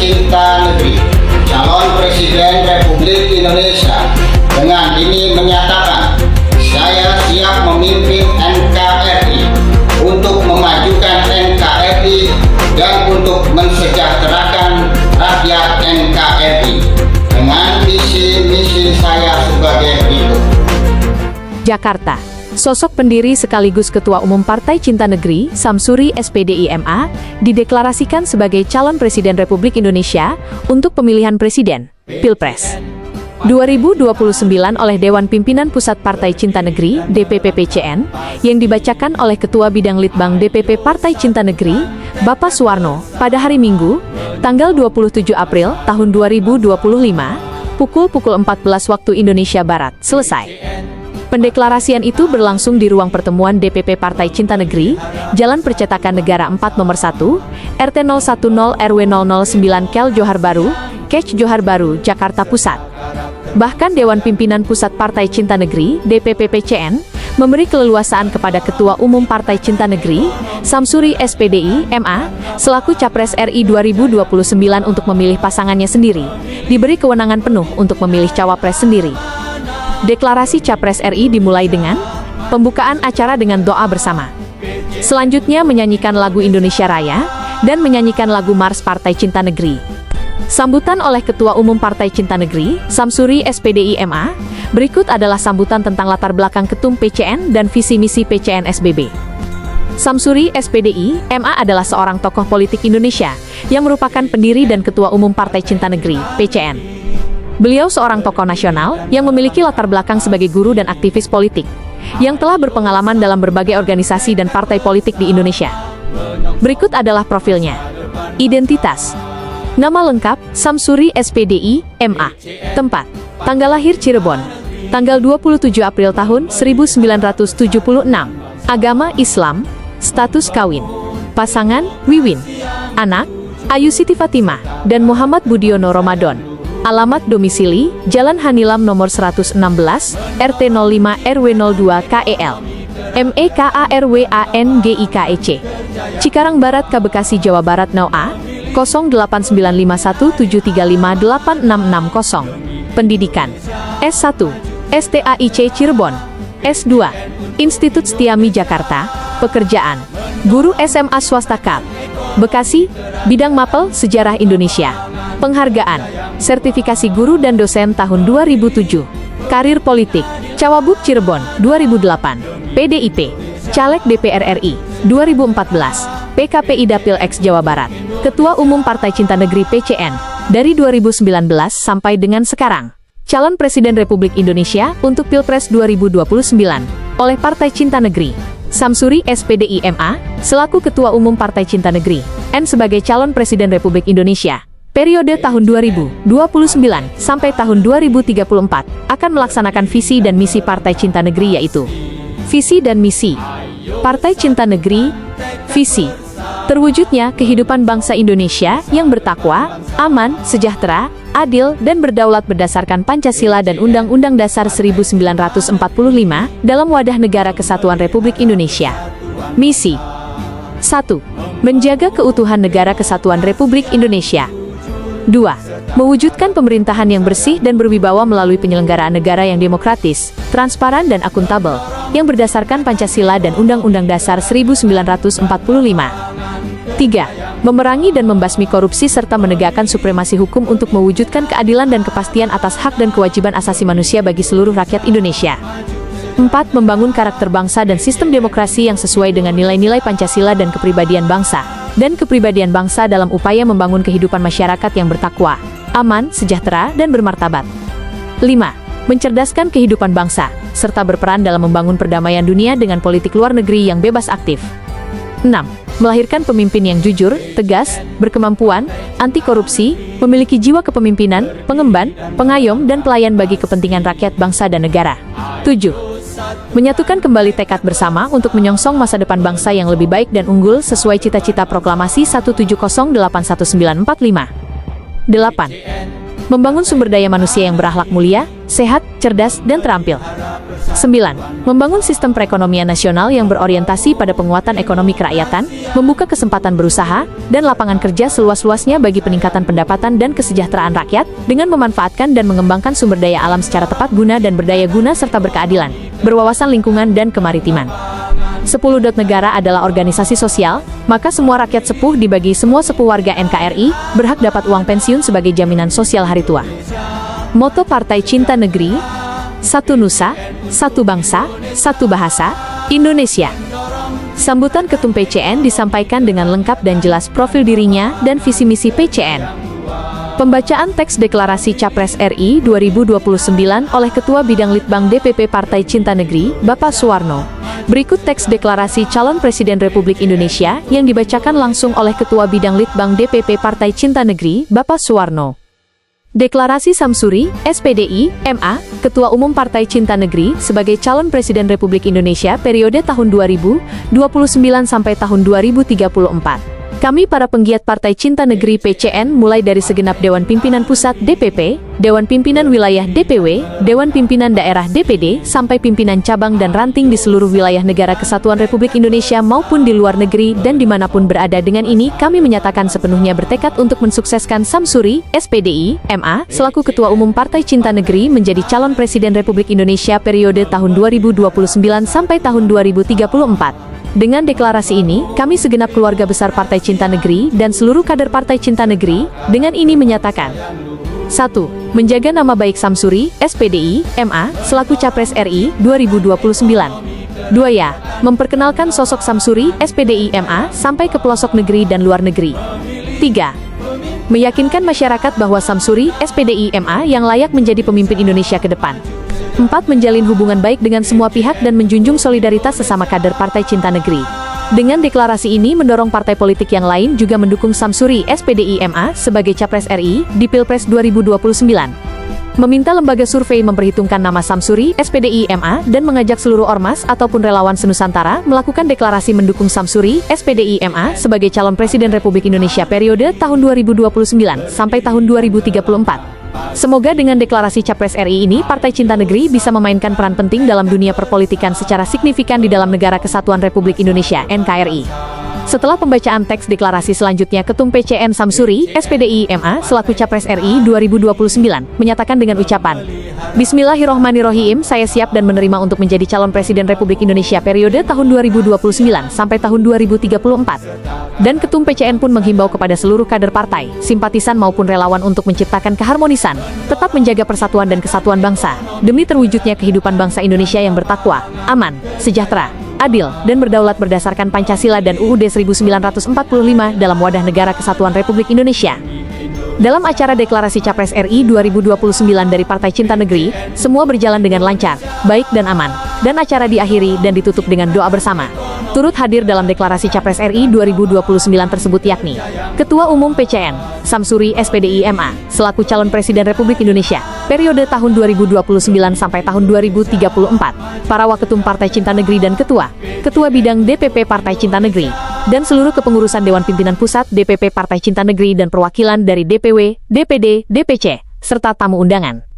Cinta Negeri, calon Presiden Republik Indonesia, dengan ini menyatakan, saya siap memimpin NKRI untuk memajukan NKRI dan untuk mensejahterakan rakyat NKRI dengan visi-misi saya sebagai berikut. Jakarta. Sosok pendiri sekaligus Ketua Umum Partai Cinta Negeri, Samsuri SPDI MA, dideklarasikan sebagai calon Presiden Republik Indonesia untuk pemilihan Presiden, Pilpres 2029 oleh Dewan Pimpinan Pusat Partai Cinta Negeri, DPP PCN, yang dibacakan oleh Ketua Bidang Litbang DPP Partai Cinta Negeri, Bapak Suwarno, pada hari Minggu, tanggal 27 April tahun 2025, pukul 14 waktu Indonesia Barat, selesai. Pendeklarasian itu berlangsung di ruang pertemuan DPP Partai Cinta Negeri, Jalan Percetakan Negara 4 Nomor 1, RT 010 RW 009 Kel Johar Baru, Kec Johar Baru, Jakarta Pusat. Bahkan Dewan Pimpinan Pusat Partai Cinta Negeri, DPP PCN, memberi keleluasaan kepada Ketua Umum Partai Cinta Negeri, Samsuri SPDI MA, selaku Capres RI 2029 untuk memilih pasangannya sendiri, diberi kewenangan penuh untuk memilih cawapres sendiri. Deklarasi Capres RI dimulai dengan pembukaan acara dengan doa bersama. Selanjutnya menyanyikan lagu Indonesia Raya dan menyanyikan lagu Mars Partai Cinta Negeri. Sambutan oleh Ketua Umum Partai Cinta Negeri, Samsuri SPDI MA, berikut adalah sambutan tentang latar belakang Ketum PCN dan visi misi PCN SBB. Samsuri SPDI MA adalah seorang tokoh politik Indonesia yang merupakan pendiri dan Ketua Umum Partai Cinta Negeri, PCN. Beliau seorang tokoh nasional yang memiliki latar belakang sebagai guru dan aktivis politik, yang telah berpengalaman dalam berbagai organisasi dan partai politik di Indonesia. Berikut adalah profilnya. Identitas. Nama lengkap, Samsuri SPDI, MA. Tempat, tanggal lahir Cirebon, tanggal 27 April tahun 1976. Agama Islam, status kawin. Pasangan, Wiwin. Anak, Ayu Siti Fatimah, dan Muhammad Budiono Ramadan. Alamat domisili, Jalan Hanilam nomor 116, RT 05 RW 02 KEL. MEKARWANGIKEC. Cikarang Barat K Bekasi Jawa Barat Now A, 08951735860. Pendidikan, S1, STAIC Cirebon, S2, Institut Setiami Jakarta. Pekerjaan, guru SMA swasta KAP, Bekasi, bidang Mapel Sejarah Indonesia. Penghargaan, sertifikasi guru dan dosen tahun 2007. Karir politik, Cawagup Cirebon, 2008. PDIP, Caleg DPR RI, 2014. PKPI Dapil X Jawa Barat. Ketua Umum Partai Cinta Negeri PCN, dari 2019 sampai dengan sekarang. Calon Presiden Republik Indonesia untuk Pilpres 2029, oleh Partai Cinta Negeri. Samsuri SPDI MA, selaku Ketua Umum Partai Cinta Negeri, N sebagai calon Presiden Republik Indonesia. Periode tahun 2029 sampai tahun 2034 akan melaksanakan visi dan misi Partai Cinta Negeri, yaitu visi dan misi Partai Cinta Negeri. Visi: terwujudnya kehidupan bangsa Indonesia yang bertakwa, aman, sejahtera, adil, dan berdaulat berdasarkan Pancasila dan Undang-Undang Dasar 1945 dalam wadah negara kesatuan Republik Indonesia. Misi: 1. Menjaga keutuhan negara kesatuan Republik Indonesia. 2. Mewujudkan pemerintahan yang bersih dan berwibawa melalui penyelenggaraan negara yang demokratis, transparan dan akuntabel, yang berdasarkan Pancasila dan Undang-Undang Dasar 1945. 3. Memerangi dan membasmi korupsi serta menegakkan supremasi hukum untuk mewujudkan keadilan dan kepastian atas hak dan kewajiban asasi manusia bagi seluruh rakyat Indonesia. 4. Membangun karakter bangsa dan sistem demokrasi yang sesuai dengan nilai-nilai Pancasila dan kepribadian bangsa dalam upaya membangun kehidupan masyarakat yang bertakwa, aman, sejahtera, dan bermartabat. 5. Mencerdaskan kehidupan bangsa, serta berperan dalam membangun perdamaian dunia dengan politik luar negeri yang bebas aktif. 6. Melahirkan pemimpin yang jujur, tegas, berkemampuan, anti korupsi, memiliki jiwa kepemimpinan, pengemban, pengayom, dan pelayan bagi kepentingan rakyat bangsa dan negara. 7. Menyatukan kembali tekad bersama untuk menyongsong masa depan bangsa yang lebih baik dan unggul sesuai cita-cita proklamasi 170811945. 8. Membangun sumber daya manusia yang berakhlak mulia, sehat, cerdas, dan terampil. 9. Membangun sistem perekonomian nasional yang berorientasi pada penguatan ekonomi kerakyatan, membuka kesempatan berusaha, dan lapangan kerja seluas-luasnya bagi peningkatan pendapatan dan kesejahteraan rakyat, dengan memanfaatkan dan mengembangkan sumber daya alam secara tepat guna dan berdaya guna serta berkeadilan, berwawasan lingkungan dan kemaritiman. 10. Negara adalah organisasi sosial, maka semua rakyat sepuh dibagi semua sepuh warga NKRI, berhak dapat uang pensiun sebagai jaminan sosial hari tua. Moto Partai Cinta Negeri, Satu Nusa, Satu Bangsa, Satu Bahasa, Indonesia. Sambutan Ketum PCN disampaikan dengan lengkap dan jelas profil dirinya dan visi misi PCN. Pembacaan teks deklarasi Capres RI 2029 oleh Ketua Bidang Litbang DPP Partai Cinta Negeri, Bapak Suwarno. Berikut teks deklarasi calon Presiden Republik Indonesia yang dibacakan langsung oleh Ketua Bidang Litbang DPP Partai Cinta Negeri, Bapak Suwarno. Deklarasi Samsuri, SPDI, MA, Ketua Umum Partai Cinta Negeri sebagai calon Presiden Republik Indonesia periode tahun 2029 sampai tahun 2034. Kami para penggiat Partai Cinta Negeri PCN mulai dari segenap Dewan Pimpinan Pusat DPP, Dewan Pimpinan Wilayah DPW, Dewan Pimpinan Daerah DPD, sampai pimpinan cabang dan ranting di seluruh wilayah negara kesatuan Republik Indonesia maupun di luar negeri dan dimanapun berada. Dengan ini kami menyatakan sepenuhnya bertekad untuk mensukseskan Samsuri, SPDI, MA, selaku Ketua Umum Partai Cinta Negeri menjadi calon Presiden Republik Indonesia periode tahun 2029 sampai tahun 2034. Dengan deklarasi ini, kami segenap keluarga besar Partai Cinta Negeri dan seluruh kader Partai Cinta Negeri, dengan ini menyatakan 1. Menjaga nama baik Samsuri, SPDI, MA, selaku Capres RI 2029. 2. Memperkenalkan sosok Samsuri, SPDI, MA, sampai ke pelosok negeri dan luar negeri. 3. Meyakinkan masyarakat bahwa Samsuri, SPDI, MA yang layak menjadi pemimpin Indonesia ke depan. 4. Menjalin hubungan baik dengan semua pihak dan menjunjung solidaritas sesama kader Partai Cinta Negeri. Dengan deklarasi ini mendorong partai politik yang lain juga mendukung Samsuri, SPDI, MA sebagai Capres RI di Pilpres 2029. Meminta lembaga survei memperhitungkan nama Samsuri, SPDI, MA dan mengajak seluruh ormas ataupun relawan senusantara melakukan deklarasi mendukung Samsuri, SPDI, MA sebagai calon Presiden Republik Indonesia periode tahun 2029 sampai tahun 2034. Semoga dengan deklarasi Capres RI ini, Partai Cinta Negeri bisa memainkan peran penting dalam dunia perpolitikan secara signifikan di dalam Negara Kesatuan Republik Indonesia (NKRI). Setelah pembacaan teks deklarasi selanjutnya, Ketum PCN Samsuri, SPDI, MA selaku Capres RI 2029 menyatakan dengan ucapan, Bismillahirrohmanirrohim, saya siap dan menerima untuk menjadi calon Presiden Republik Indonesia periode tahun 2029 sampai tahun 2034. Dan Ketum PCN pun menghimbau kepada seluruh kader partai, simpatisan maupun relawan untuk menciptakan keharmonisan, tetap menjaga persatuan dan kesatuan bangsa, demi terwujudnya kehidupan bangsa Indonesia yang bertakwa, aman, sejahtera, adil, dan berdaulat berdasarkan Pancasila dan UUD 1945 dalam wadah negara kesatuan Republik Indonesia. Dalam acara deklarasi Capres RI 2029 dari Partai Cinta Negeri, semua berjalan dengan lancar, baik dan aman, dan acara diakhiri dan ditutup dengan doa bersama. Turut hadir dalam deklarasi Capres RI 2029 tersebut yakni Ketua Umum PCN, Samsuri, SPDI, MA, selaku calon Presiden Republik Indonesia, periode tahun 2029 sampai tahun 2034, para waketum Partai Cinta Negeri dan Ketua Bidang DPP Partai Cinta Negeri, dan seluruh kepengurusan Dewan Pimpinan Pusat DPP Partai Cinta Negeri dan perwakilan dari DPW, DPD, DPC, serta tamu undangan.